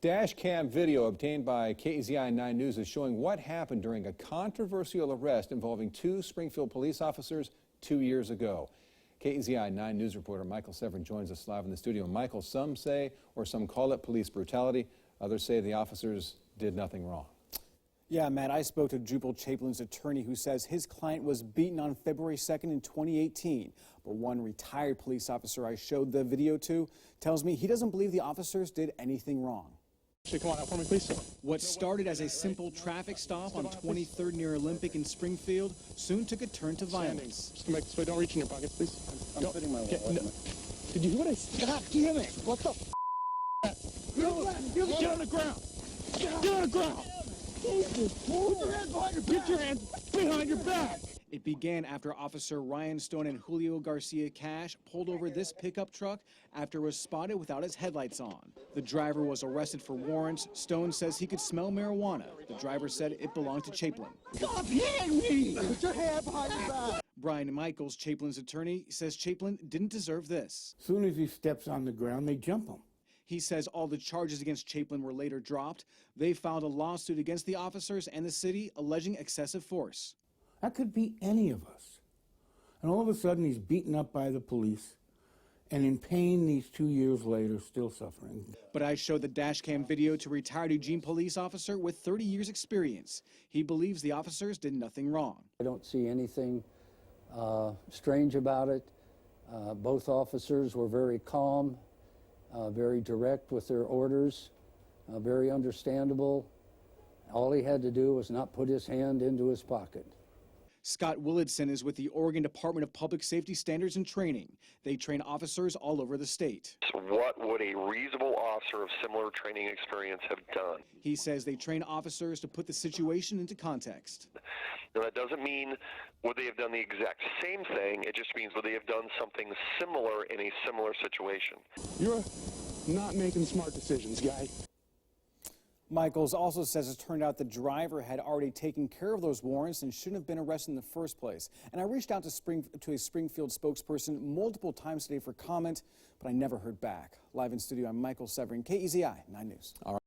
Dashcam video obtained by KEZI 9 News is showing what happened during a controversial arrest involving two Springfield police officers 2 years ago. KEZI 9 News reporter Michael Severin joins us live in the studio. Michael, some say, or some call it police brutality. Others say the officers did nothing wrong. Yeah, Matt, I spoke to Jubal Chaplin's attorney who says his client was beaten on February 2nd in 2018. But one retired police officer I showed the video to tells me he doesn't believe the officers did anything wrong. Come on out for me, please. What started as a simple traffic stop on 23rd near Olympic in Springfield soon took a turn to violence. Just come back this way. Don't reach in your pockets, please. I'm fitting my wallet. No. Did you hear what I said? God damn it! What the f? Get on the ground! Get on the ground! Get your hands behind your back! It began after Officer Ryan Stone and Julio Garcia Cash pulled over this pickup truck after it was spotted without its headlights on. The driver was arrested for warrants. Stone says he could smell marijuana. The driver said it belonged to Chaplin. Stop hitting me! Put your hand behind your back! Brian Michaels, Chaplin's attorney, says Chaplin didn't deserve this. As soon as he steps on the ground, they jump him. He says all the charges against Chaplin were later dropped. They filed a lawsuit against the officers and the city alleging excessive force. That could be any of us. And all of a sudden, he's beaten up by the police and in pain these 2 years later, still suffering. But I showed the dashcam video to retired Eugene police officer with 30 years experience. He believes the officers did nothing wrong. I don't see anything strange about it. Both officers were very calm, very direct with their orders, very understandable. All he had to do was not put his hand into his pocket. Scott Willardson is with the Oregon Department of Public Safety Standards and Training. They train officers all over the state. So what would a reasonable officer of similar training experience have done? He says they train officers to put the situation into context. Now, that doesn't mean would they have done the exact same thing. It just means would they have done something similar in a similar situation. You're not making smart decisions, guy. Michaels also says it turned out the driver had already taken care of those warrants and shouldn't have been arrested in the first place. And I reached out to a Springfield spokesperson multiple times today for comment, but I never heard back. Live in studio, I'm Michael Severin, KEZI 9 News. All right.